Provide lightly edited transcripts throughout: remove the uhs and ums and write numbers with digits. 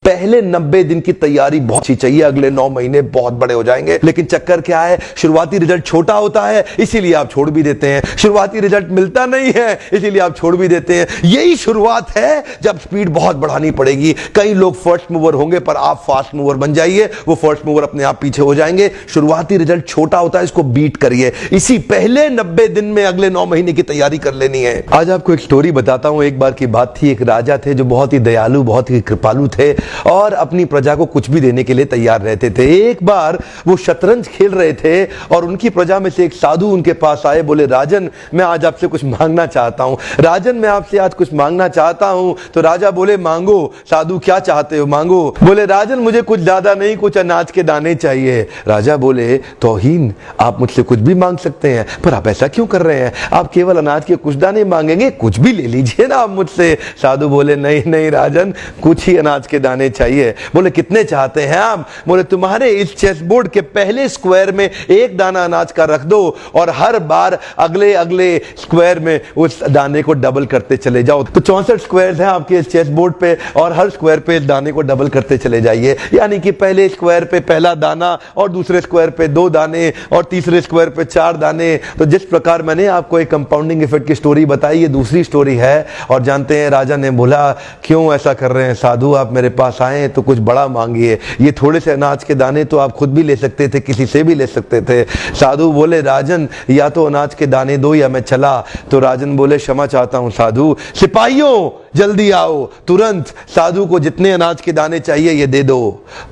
पहले 90 दिन की तैयारी बहुत अच्छी चाहिए, अगले 9 महीने बहुत बड़े हो जाएंगे। लेकिन चक्कर क्या है, शुरुआती रिजल्ट छोटा होता है, इसीलिए आप छोड़ भी देते हैं। शुरुआती रिजल्ट मिलता नहीं है, इसीलिए आप छोड़ भी देते हैं। यही शुरुआत है जब स्पीड बहुत बढ़ानी पड़ेगी। कई लोग फर्स्ट मूवर होंगे, पर आप फास्ट मूवर बन जाइए, वो फर्स्ट मूवर अपने आप पीछे हो जाएंगे। शुरुआती रिजल्ट छोटा होता है, इसको बीट करिए। इसी पहले 90 दिन में अगले 9 महीने की तैयारी कर लेनी है। आज आपको एक स्टोरी बताता हूं। एक बार की बात थी, एक राजा थे जो बहुत ही दयालु, बहुत ही कृपालु थे और अपनी प्रजा को कुछ भी देने के लिए तैयार रहते थे। एक बार वो शतरंज खेल रहे थे और उनकी प्रजा में से एक साधु उनके पास आए। बोले, राजन मैं आज आपसे कुछ मांगना चाहता हूं। राजन मैं आपसे आज कुछ मांगना चाहता हूं। तो राजा बोले, मांगो। साधु, क्या चाहते हो, मांगो। बोले, राजन मुझे कुछ ज्यादा नहीं, कुछ अनाज के दाने चाहिए। राजा बोले, तौहीन, आप मुझसे कुछ भी मांग सकते हैं, पर आप ऐसा क्यों कर रहे हैं? आप केवल अनाज के कुछ दाने मांगेंगे, कुछ भी ले लीजिए ना आप मुझसे। साधु बोले, नहीं नहीं राजन, कुछ ही अनाज के दाने चाहिए। बोले, कितने चाहते हैं आप? बोले, तुम्हारे इस चेस बोर्ड के पहले स्क्वायर में एक दाना अनाज का रख दो और हर बार अगले अगले स्क्वायर में उस दाने को डबल करते चले जाओ। तो 64 स्क्वायर हैं आपके इस चेस बोर्ड पे और हर स्क्वायर पे इस दाने को डबल करते चले जाइए। यानी कि पहले स्क्वायर पे पहला दाना और दूसरे स्क्वायर पे 2 दाने और तीसरे स्क्वायर पे 4 दाने। तो जिस प्रकार मैंने आपको एक कंपाउंडिंग इफेक्ट की स्टोरी बताई, ये दूसरी स्टोरी है। और जानते हैं, राजा ने बोला, क्यों ऐसा कर रहे हैं साधु, आप मेरे पास आए तो कुछ बड़ा मांगिए। ये थोड़े से अनाज के दाने तो आप खुद भी ले सकते थे, किसी से भी ले सकते थे। साधु बोले, राजन या तो अनाज के दाने दो या मैं चला। तो राजन बोले, क्षमा चाहता हूं साधु, सिपाहियों जल्दी आओ तुरंत, साधु को जितने अनाज के दाने चाहिए ये दे दो।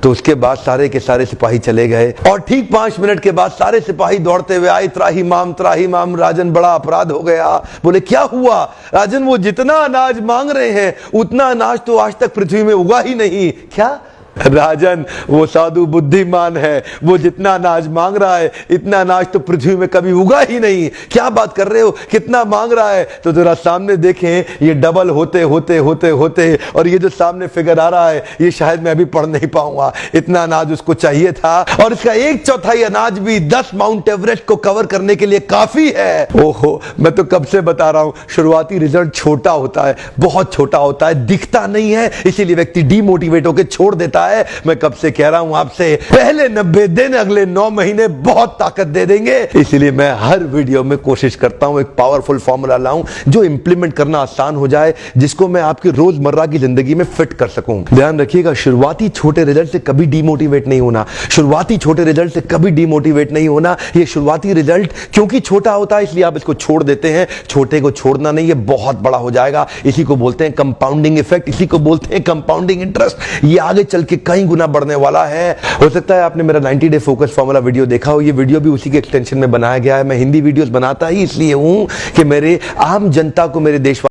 तो उसके बाद सारे के सारे सिपाही चले गए और ठीक 5 मिनट के बाद सारे सिपाही दौड़ते हुए आए, त्राहिमाम त्राहिमाम, राजन बड़ा अपराध हो गया। बोले, क्या हुआ? राजन, वो जितना अनाज मांग रहे हैं उतना अनाज तो आज तक पृथ्वी में उगा ही नहीं। क्या? राजन, वो साधु बुद्धिमान है, वो जितना अनाज मांग रहा है इतना अनाज तो पृथ्वी में कभी उगा ही नहीं। क्या बात कर रहे हो, कितना मांग रहा है? तो जरा सामने देखें, ये डबल होते होते होते होते और ये जो सामने फिगर आ रहा है ये शायद मैं अभी पढ़ नहीं पाऊंगा। इतना अनाज उसको चाहिए था और इसका 1/4 अनाज भी 10 माउंट एवरेस्ट को कवर करने के लिए काफी है। ओहो, मैं तो कब से बता रहा हूं, शुरुआती रिजल्ट छोटा होता है, बहुत छोटा होता है, दिखता नहीं है, इसीलिए व्यक्ति डीमोटिवेट होकर छोड़ देता है। मैं कब से कह रहा हूं आपसे, पहले 90 दिन अगले 9 महीने बहुत ताकत दे देंगे। इसलिए मैं हर वीडियो में कोशिश करता हूं एक पावरफुल फॉर्मूला लाऊं जो इंप्लीमेंट करना आसान हो जाए, जिसको मैं आपकी रोजमर्रा की जिंदगी में फिट कर सकूं। ध्यान रखिएगा, शुरुआती छोटे रिजल्ट से कभी डीमोटिवेट नहीं होना। शुरुआती छोटे रिजल्ट से कभी डीमोटिवेट नहीं होना। ये शुरुआती रिजल्ट क्योंकि छोटा होता है इसलिए आप इसको छोड़ देते हैं। छोटे को छोड़ना नहीं, ये बहुत बड़ा हो जाएगा। इसी को बोलते हैं कंपाउंडिंग इफेक्ट, इसी को बोलते हैं कंपाउंडिंग इंटरेस्ट। ये आगे चल के कई गुना बढ़ने वाला है। हो सकता है आपने मेरा 90 डे फोकस फॉर्मूला वीडियो देखा हो। ये वीडियो भी उसी के एक्सटेंशन में बनाया गया है। मैं हिंदी वीडियोस बनाता ही इसलिए हूं कि मेरे आम जनता को, मेरे देश